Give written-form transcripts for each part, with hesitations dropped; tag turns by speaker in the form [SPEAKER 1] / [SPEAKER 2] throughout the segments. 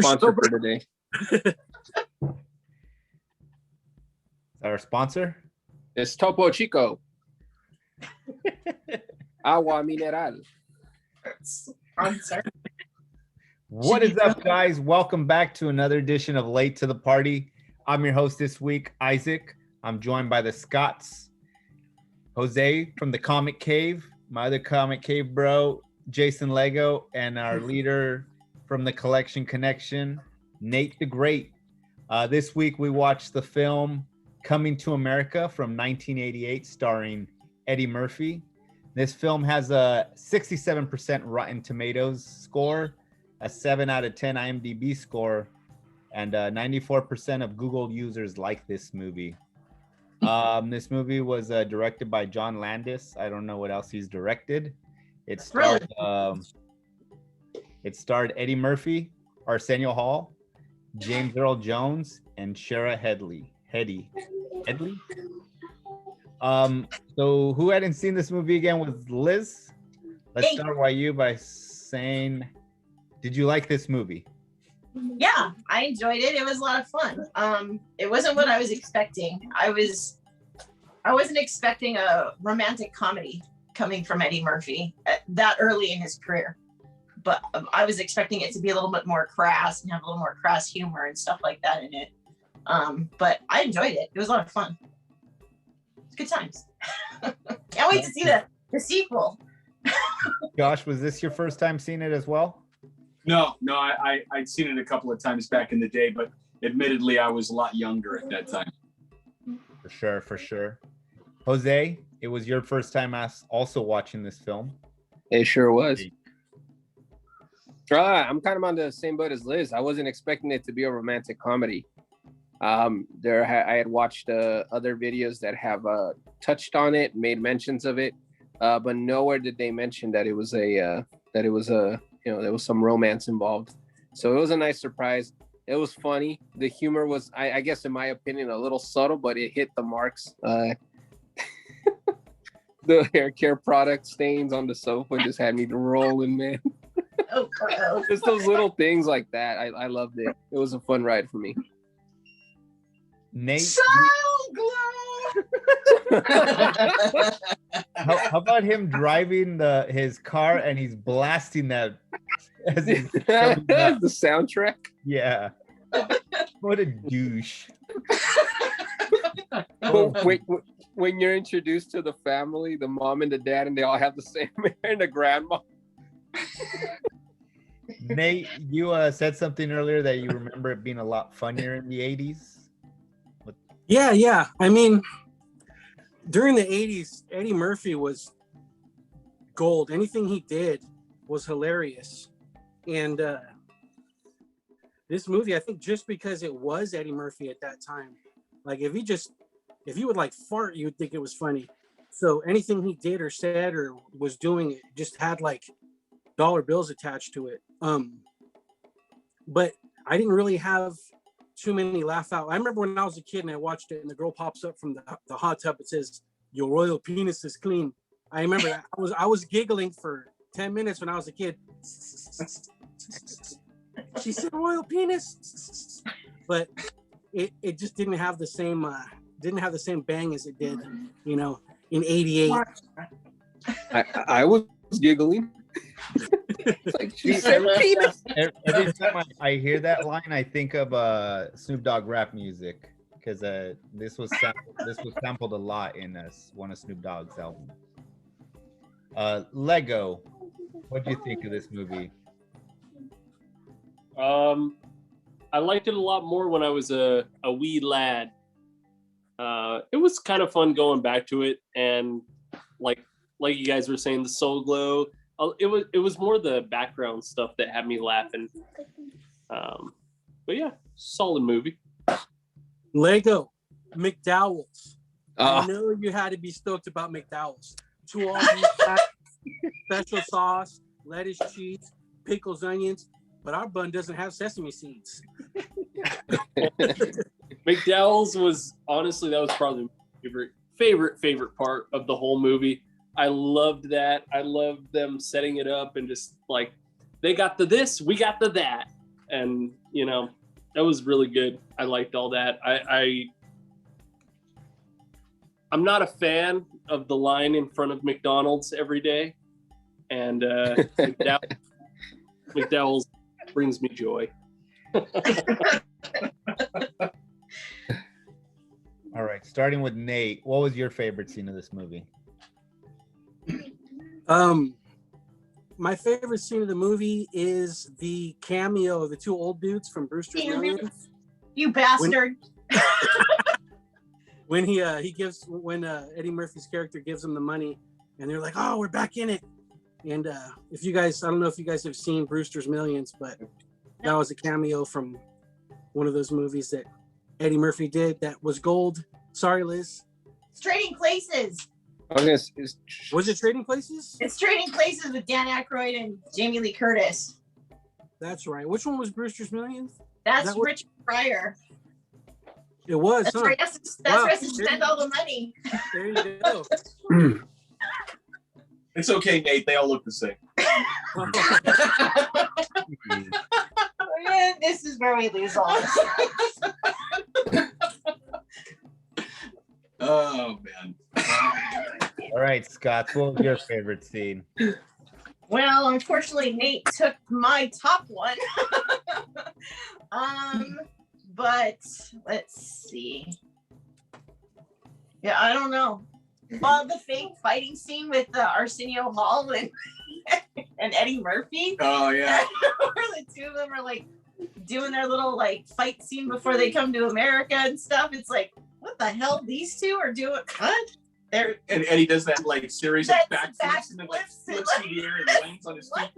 [SPEAKER 1] sponsor for today.
[SPEAKER 2] Our sponsor?
[SPEAKER 1] It's Topo Chico. Agua mineral.
[SPEAKER 2] What is up, guys? Welcome back to another edition of Late to the Party. I'm your host this week, Izack. I'm joined by the Scots, Jose from the Comic Cave, my other Comic Cave bro, Jason Lego, and our leader from the Collection Connection, Nate the Great. This week we watched the film Coming to America from 1988, starring Eddie Murphy. This film has a 67% Rotten Tomatoes score, a 7 out of 10 IMDb score, and 94% of Google users like this movie. This movie was directed by John Landis. I don't know what else he's directed. It starred Eddie Murphy, Arsenio Hall, James Earl Jones, and Shara Headley. So who hadn't seen this movie again was Liz. Let's start by saying, did you like this movie?
[SPEAKER 3] Yeah, I enjoyed it. It was a lot of fun. It wasn't what I was expecting. I wasn't expecting a romantic comedy coming from Eddie Murphy that early in his career. But I was expecting it to be a little bit more crass and have a little more crass humor and stuff like that in it. But I enjoyed it. It was a lot of fun. It's good times. Can't wait to see the sequel.
[SPEAKER 2] Josh, was this your first time seeing it as well?
[SPEAKER 4] No, I'd seen it a couple of times back in the day, but admittedly, I was a lot younger at that time.
[SPEAKER 2] For sure. Jose, it was your first time also watching this film.
[SPEAKER 1] It sure was. I'm kind of on the same boat as Liz. I wasn't expecting it to be a romantic comedy. I had watched other videos that have touched on it, made mentions of it, but nowhere did they mention that it was there was some romance involved. So it was a nice surprise. It was funny. The humor was, I guess, in my opinion, a little subtle, but it hit the marks. The hair care product stains on the sofa just had me rolling, man. Just those little things like that. I loved it. It was a fun ride for me.
[SPEAKER 2] Nate,
[SPEAKER 3] So glad.
[SPEAKER 2] how about him driving his car and he's blasting that as he's
[SPEAKER 1] the soundtrack?
[SPEAKER 2] Yeah. What a douche.
[SPEAKER 1] When you're introduced to the family, the mom and the dad, and they all have the same hair, and the grandma.
[SPEAKER 2] Nate, you said something earlier that you remember it being a lot funnier in the 80s.
[SPEAKER 5] Yeah. I mean, during the 80s, Eddie Murphy was gold. Anything he did was hilarious. And this movie, I think just because it was Eddie Murphy at that time, like if you would like fart, you would think it was funny. So anything he did or said or was doing, it just had like dollar bills attached to it. But I didn't really have too many laugh out. I remember when I was a kid and I watched it and the girl pops up from the hot tub. It says, "Your royal penis is clean." I remember that. I was giggling for 10 minutes when I was a kid. She said royal penis. But it just didn't have the same bang as it did, in 88.
[SPEAKER 1] I was giggling. Like, she said penis.
[SPEAKER 2] Every time I hear that line, I think of Snoop Dogg rap music, because this was sampled a lot in one of Snoop Dogg's albums. Lego, what do you think of this movie?
[SPEAKER 6] I liked it a lot more when I was a wee lad. It was kind of fun going back to it, and like you guys were saying, the soul glow. It was more the background stuff that had me laughing. But yeah, solid movie.
[SPEAKER 5] Lego, McDowell's. I know you had to be stoked about McDowell's. 2 all-beef special sauce, lettuce, cheese, pickles, onions, but our bun doesn't have sesame seeds.
[SPEAKER 6] McDowell's was, honestly, that was probably my favorite part of the whole movie. I loved that. I loved them setting it up and just like, they got the this, we got the that. and you know, that was really good. I liked all that. I'm not a fan of the line in front of McDonald's every day, and McDowell's brings me joy.
[SPEAKER 2] All right, starting with Nate, what was your favorite scene of this movie?
[SPEAKER 5] My favorite scene of the movie is the cameo of the two old dudes from Brewster's Millions.
[SPEAKER 3] You bastard.
[SPEAKER 5] When Eddie Murphy's character gives him the money, and they're like, "Oh, we're back in it." And if you guys, I don't know if you guys have seen Brewster's Millions, but that was a cameo from one of those movies that Eddie Murphy did that was gold. Sorry, Liz.
[SPEAKER 3] It's Trading Places.
[SPEAKER 5] Was it Trading Places?
[SPEAKER 3] It's Trading Places with Dan Aykroyd and Jamie Lee Curtis.
[SPEAKER 5] That's right. Which one was Brewster's Millions?
[SPEAKER 3] That's Richard Pryor.
[SPEAKER 5] It was.
[SPEAKER 3] That's
[SPEAKER 5] huh?
[SPEAKER 3] where he has to spend all the money.
[SPEAKER 5] There you go.
[SPEAKER 4] It's okay, Nate. They all look the same.
[SPEAKER 3] This is where we lose all.
[SPEAKER 4] Oh man.
[SPEAKER 2] All right, Scott, what was your favorite scene?
[SPEAKER 3] Well, unfortunately, Nate took my top one. But let's see. Yeah, I don't know. Well, the fake fighting scene with Arsenio Hall and Eddie Murphy.
[SPEAKER 4] Oh yeah.
[SPEAKER 3] Where the two of them are like doing their little like fight scene before they come to America and stuff. It's like, what the hell? These two are doing what?
[SPEAKER 4] And Eddie does that like series of backflips and then like flips through the air and lands on his feet.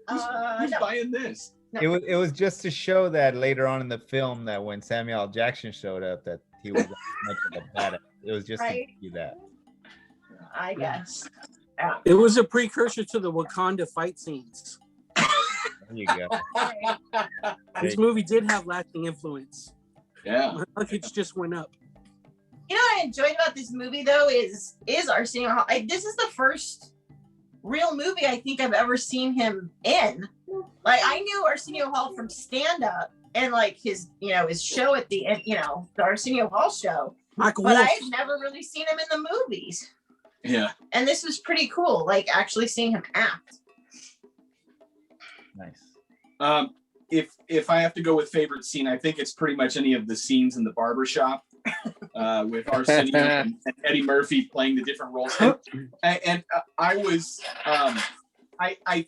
[SPEAKER 4] Who's buying this?
[SPEAKER 3] No.
[SPEAKER 2] It was just to show that later on in the film that when Samuel L. Jackson showed up that he was much of a badass. It was just to do that.
[SPEAKER 3] I guess.
[SPEAKER 5] It was a precursor to the Wakanda fight scenes.
[SPEAKER 2] There you go.
[SPEAKER 5] This movie did have lasting influence.
[SPEAKER 4] Yeah.
[SPEAKER 5] It just went up.
[SPEAKER 3] You know what I enjoyed about this movie though is Arsenio Hall. This is the first real movie I think I've ever seen him in. Like I knew Arsenio Hall from stand up and like his show at the end, the Arsenio Hall show. But I've never really seen him in the movies.
[SPEAKER 4] Yeah.
[SPEAKER 3] And this was pretty cool, like actually seeing him act.
[SPEAKER 2] Nice.
[SPEAKER 4] If I have to go with favorite scene, I think it's pretty much any of the scenes in the barbershop with Arsenio and Eddie Murphy playing the different roles. And I was, I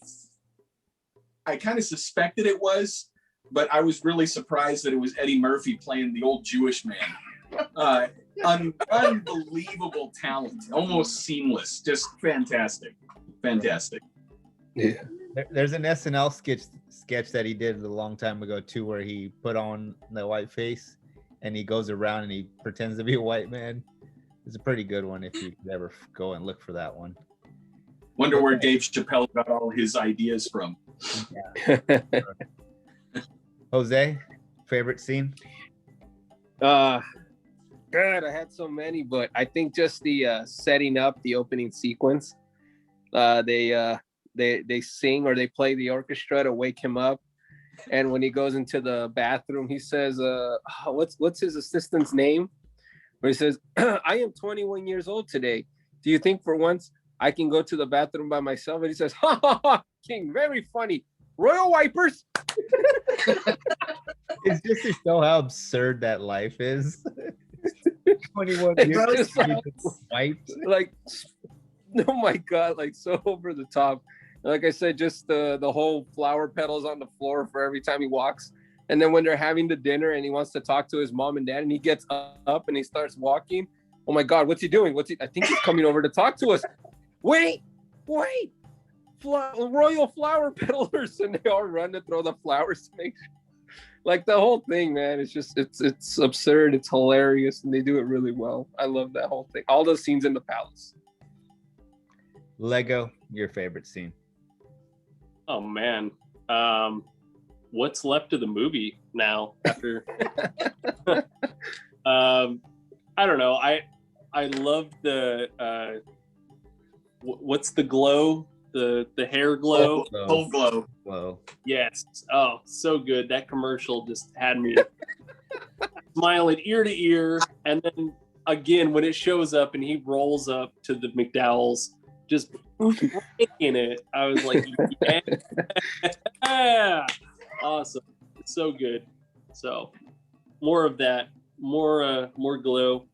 [SPEAKER 4] kind of suspected it was, but I was really surprised that it was Eddie Murphy playing the old Jewish man. Unbelievable talent, almost seamless, just fantastic.
[SPEAKER 1] Yeah.
[SPEAKER 2] There's an SNL sketch that he did a long time ago too, where he put on the white face and he goes around and he pretends to be a white man. It's a pretty good one if you could ever go and look for that one.
[SPEAKER 4] Wonder where Dave Chappelle got all his ideas from.
[SPEAKER 2] Yeah. Jose, favorite scene?
[SPEAKER 1] God, I had so many, but I think just the setting up the opening sequence. They sing or they play the orchestra to wake him up, and when he goes into the bathroom, he says, "What's his assistant's name?" Where he says, "I am 21 years old today. Do you think for once I can go to the bathroom by myself?" And he says, "Ha ha ha, King, very funny. Royal wipers."
[SPEAKER 2] It's just to show how absurd that life is. 21 years wiped.
[SPEAKER 1] Like, oh my God, like so over the top. Like I said, just the whole flower petals on the floor for every time he walks. And then when they're having the dinner and he wants to talk to his mom and dad and he gets up and he starts walking. Oh my God, what's he doing? I think he's coming over to talk to us. Wait. Royal flower peddlers. And they all run to throw the flowers to make sure. Like the whole thing, man, it's absurd. It's hilarious. And they do it really well. I love that whole thing. All those scenes in the palace.
[SPEAKER 2] Lego, your favorite scene?
[SPEAKER 6] Oh man, what's left of the movie now after? I don't know. I love the what's the glow? the hair glow.
[SPEAKER 4] Whole glow.
[SPEAKER 2] Whoa.
[SPEAKER 6] Yes. Oh, so good. That commercial just had me smiling ear to ear. And then again, when it shows up and he rolls up to the McDowell's, just in it, I was like, yeah, awesome. It's so good. So more of that, more glow.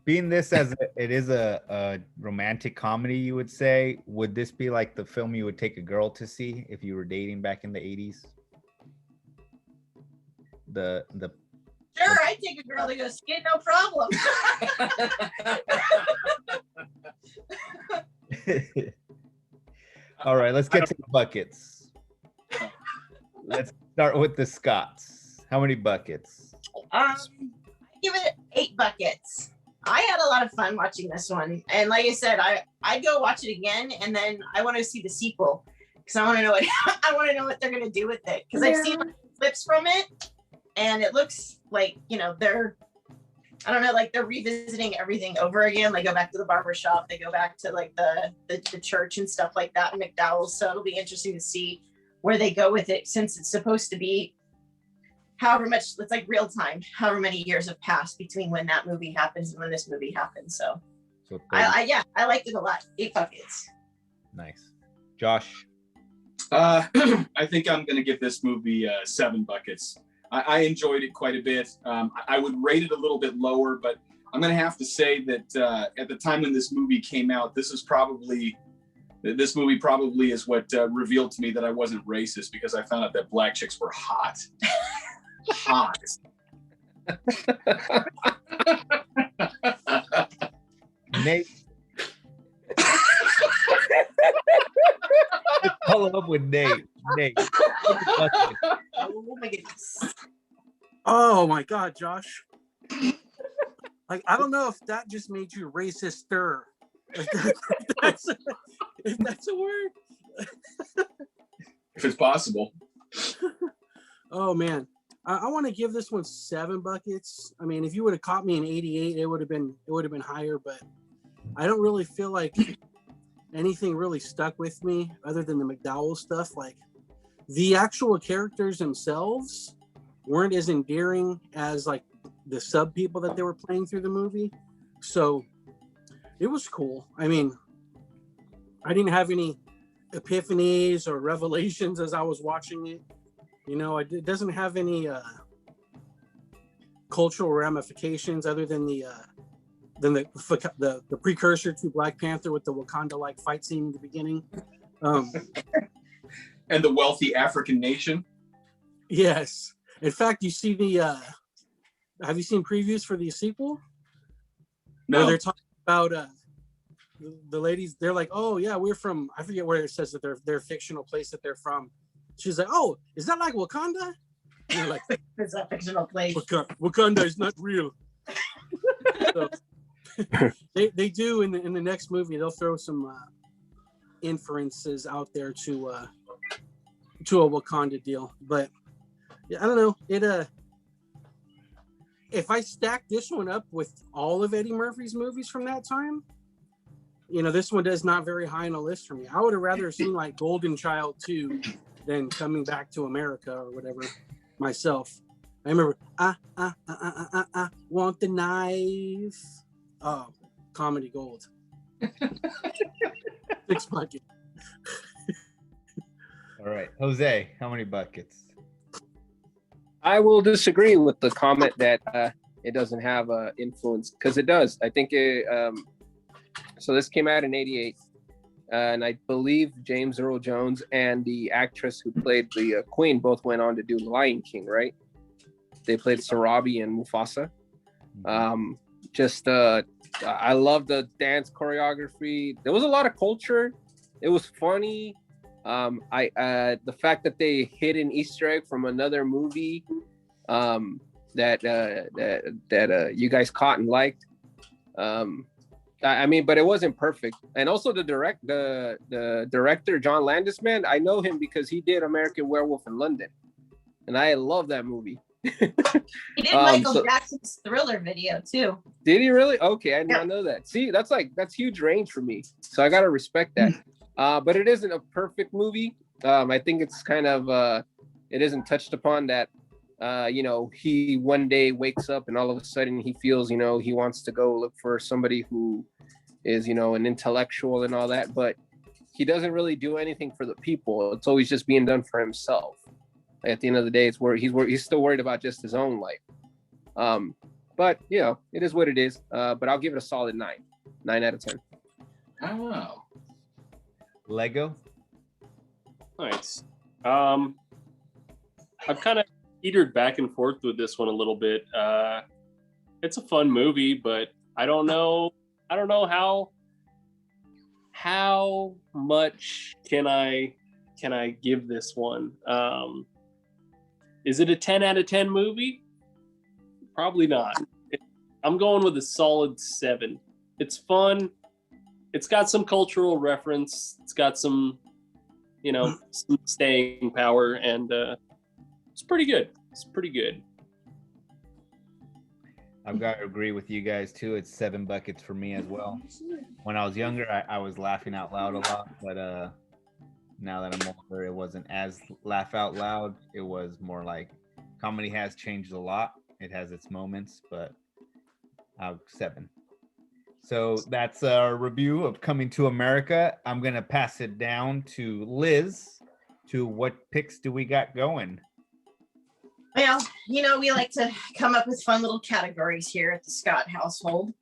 [SPEAKER 2] Being this as it is a romantic comedy, you would say, would this be like the film you would take a girl to see if you were dating back in the 80s? The
[SPEAKER 3] Sure, I'd take a girl to go skate, no problem.
[SPEAKER 2] All right, let's get to the buckets. Let's start with the Scots. How many buckets?
[SPEAKER 3] I give it 8 buckets. I had a lot of fun watching this one, and like I said, I'd go watch it again, and then I want to see the sequel because I want to know what they're gonna do with it, because I've seen like, clips from it, and it looks like they're revisiting everything over again. They go back to the barber shop, they go back to like the church and stuff like that, and McDowell's. So it'll be interesting to see where they go with it, since it's supposed to be however much, it's like real time, however many years have passed between when that movie happens and when this movie happens. So I liked it a lot. 8 buckets.
[SPEAKER 2] Nice. Josh?
[SPEAKER 4] I think I'm going to give this movie 7 buckets. I enjoyed it quite a bit. I would rate it a little bit lower, but I'm going to have to say that at the time when this movie came out, this movie probably is what revealed to me that I wasn't racist, because I found out that black chicks were hot. Hot.
[SPEAKER 2] Nate. Follow up with Nate.
[SPEAKER 3] Oh my goodness.
[SPEAKER 5] Oh my God, Josh. Like, I don't know if that just made you racist-er. If that's a word.
[SPEAKER 4] If it's possible.
[SPEAKER 5] Oh man. I want to give this one 7 buckets. I mean, if you would have caught me in '88, it would have been higher, but I don't really feel like anything really stuck with me other than the McDowell stuff. Like, the actual characters themselves weren't as endearing as like the sub people that they were playing through the movie. So it was cool. I mean, I didn't have any epiphanies or revelations as I was watching it. It doesn't have any cultural ramifications other than the precursor to Black Panther with the Wakanda-like fight scene in the beginning.
[SPEAKER 4] And the wealthy African nation.
[SPEAKER 5] Yes. In fact, you see have you seen previews for the sequel?
[SPEAKER 4] No.
[SPEAKER 5] Where they're talking about the ladies. They're like, oh yeah, we're from, I forget where it says that their fictional place that they're from. She's like, oh, is that like Wakanda? And you're like,
[SPEAKER 3] It's a fictional place.
[SPEAKER 5] Wakanda is not real. So, they do in the next movie. They'll throw some inferences out there to a Wakanda deal. But yeah, I don't know. If I stack this one up with all of Eddie Murphy's movies from that time, this one does not very high on the list for me. I would have rather seen like Golden Child 2 than Coming Back to America or whatever myself. I remember, I want the knife. Oh, comedy gold. 6 buckets.
[SPEAKER 2] All right, Jose, how many buckets?
[SPEAKER 1] I will disagree with the comment that it doesn't have influence, because it does. I think it. So this came out in '88. And I believe James Earl Jones and the actress who played the Queen both went on to do Lion King, right? They played Sarabi and Mufasa. I love the dance choreography. There was a lot of culture. It was funny. The fact that they hid an Easter egg from another movie that you guys caught and liked. But it wasn't perfect. And also the director, John Landis, man, I know him because he did American Werewolf in London. And I love that movie.
[SPEAKER 3] He did Michael
[SPEAKER 1] so-
[SPEAKER 3] Jackson's Thriller video too.
[SPEAKER 1] Did he really? Okay, I did
[SPEAKER 3] Yeah.
[SPEAKER 1] not know that. See, that's huge range for me. So I gotta respect that. But it isn't a perfect movie. I think it's kind of it isn't touched upon that he one day wakes up and all of a sudden he feels, he wants to go look for somebody who is, an intellectual and all that, but he doesn't really do anything for the people. It's always just being done for himself. At the end of the day, it's where he's still worried about just his own life. But it is what it is. But I'll give it a solid 9 out of 10.
[SPEAKER 4] Oh.
[SPEAKER 2] Lego.
[SPEAKER 6] Nice. I've kind of teetered back and forth with this one a little bit. It's a fun movie, but I don't know how much can I give this one. Is it a 10 out of 10 movie? Probably not. I'm going with a solid 7. It's fun. It's got some cultural reference. It's got some some staying power, and it's pretty good.
[SPEAKER 2] I've got to agree with you guys too. It's 7 buckets for me as well. When I was younger, I was laughing out loud a lot, but now that I'm older, it wasn't as laugh out loud. It was more like comedy has changed a lot. It has its moments, but 7. So that's a review of Coming to America. I'm going to pass it down to Liz to what picks do we got going?
[SPEAKER 3] Well, we like to come up with fun little categories here at the Scott household.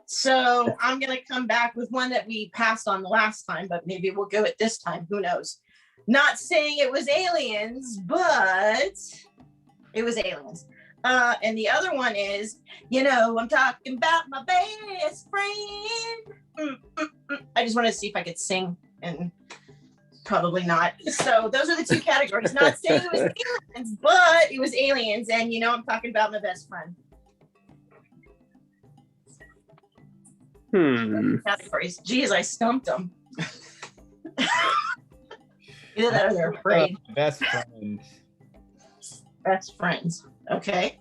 [SPEAKER 3] So I'm going to come back with one that we passed on the last time, but maybe we'll go it this time. Who knows? Not saying it was aliens, but it was aliens. And the other one is, I'm talking about my best friend. I just wanted to see if I could sing, and probably not. So those are the 2 categories. Not saying it was aliens, but it was aliens. And, I'm talking about my best friend. Categories. Geez, I stumped them. Either that or they're afraid.
[SPEAKER 2] Best friend.
[SPEAKER 3] Best friends. Okay.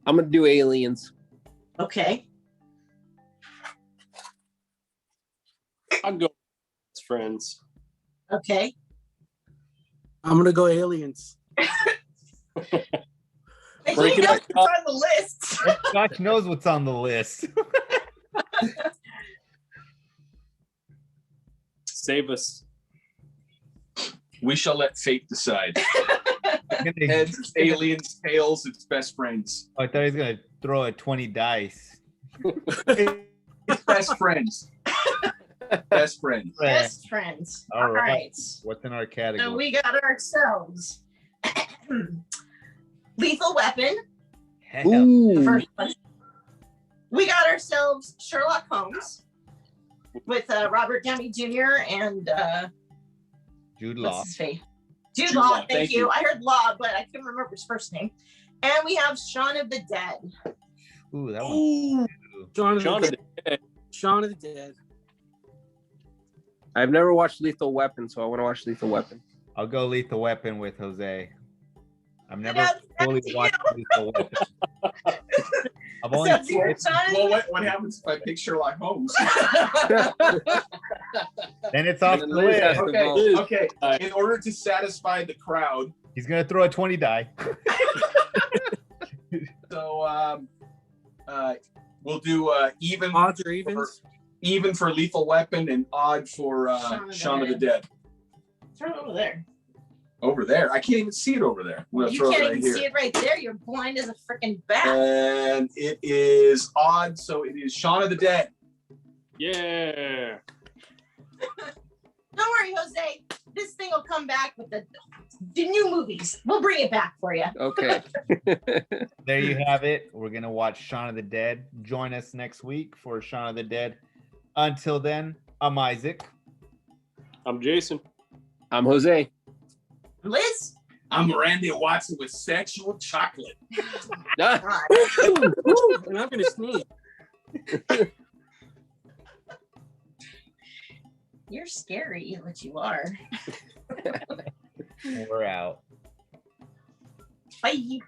[SPEAKER 1] I'm gonna do aliens.
[SPEAKER 3] Okay.
[SPEAKER 6] I'll go with friends.
[SPEAKER 3] Okay.
[SPEAKER 5] I'm gonna go aliens.
[SPEAKER 6] Break
[SPEAKER 3] He
[SPEAKER 6] it
[SPEAKER 3] knows
[SPEAKER 6] up.
[SPEAKER 3] what's on the list.
[SPEAKER 2] Scotch knows what's on the list.
[SPEAKER 6] Save us.
[SPEAKER 4] We shall let fate decide. Heads, it's aliens, tails, it's best friends.
[SPEAKER 2] I thought he was gonna throw a 20 dice.
[SPEAKER 4] It's best friends. Best friends.
[SPEAKER 3] Best friends.
[SPEAKER 2] All right.
[SPEAKER 3] right.
[SPEAKER 2] What's in our category?
[SPEAKER 3] So we got ourselves Lethal Weapon,
[SPEAKER 2] Hell,
[SPEAKER 3] the
[SPEAKER 1] Ooh.
[SPEAKER 3] first one. We got ourselves Sherlock Holmes with Robert Downey Jr. and
[SPEAKER 2] Jude Law.
[SPEAKER 3] what's his face? Jude
[SPEAKER 4] Jude
[SPEAKER 3] Law.
[SPEAKER 4] Law,
[SPEAKER 3] Thank you. I heard Law, but I couldn't remember his first name. And we have Shaun of the Dead.
[SPEAKER 2] Ooh, that one.
[SPEAKER 6] Ooh,
[SPEAKER 5] Shaun of
[SPEAKER 6] Shaun
[SPEAKER 5] the
[SPEAKER 6] of
[SPEAKER 5] Dead.
[SPEAKER 6] the Dead.
[SPEAKER 5] Shaun of the Dead.
[SPEAKER 1] I've never watched Lethal Weapon, so I want to watch Lethal Weapon.
[SPEAKER 2] I'll go Lethal Weapon with Jose. I've never
[SPEAKER 3] That's
[SPEAKER 2] fully
[SPEAKER 3] to
[SPEAKER 2] watched Lethal Weapon. I've only
[SPEAKER 3] So, you're Shaun of the
[SPEAKER 4] Well,
[SPEAKER 3] Dead.
[SPEAKER 4] what happens if I pick Sherlock Holmes?
[SPEAKER 2] then it's off the
[SPEAKER 1] And Liz has
[SPEAKER 2] list.
[SPEAKER 1] to vote.
[SPEAKER 4] Okay. In order to satisfy the crowd,
[SPEAKER 2] He's gonna throw a 20 die.
[SPEAKER 4] so we'll do even
[SPEAKER 5] Odds or evens?
[SPEAKER 4] for Lethal Weapon and odd for Shaun of the Dead.
[SPEAKER 3] Throw it over there.
[SPEAKER 4] Over there, I can't even see it over there. I'm gonna
[SPEAKER 3] You
[SPEAKER 4] throw it
[SPEAKER 3] can't
[SPEAKER 4] right
[SPEAKER 3] even
[SPEAKER 4] here.
[SPEAKER 3] see it right there. You're blind as a freaking bat.
[SPEAKER 4] And it is odd, so it is Shaun of the Dead.
[SPEAKER 6] Yeah.
[SPEAKER 3] Don't worry, Jose. This thing will come back with the new movies. We'll bring it back for you.
[SPEAKER 1] Okay.
[SPEAKER 2] There you have it. We're gonna watch Shaun of the Dead. Join us next week for Shaun of the Dead. Until then, I'm Isaac.
[SPEAKER 6] I'm Jason.
[SPEAKER 1] I'm Jose.
[SPEAKER 3] Liz?
[SPEAKER 4] I'm Randy Watson with sexual chocolate.
[SPEAKER 1] Ah.
[SPEAKER 3] God.
[SPEAKER 5] And I'm gonna sneeze.
[SPEAKER 3] You're scary, what you are.
[SPEAKER 2] We're out.
[SPEAKER 3] Bye.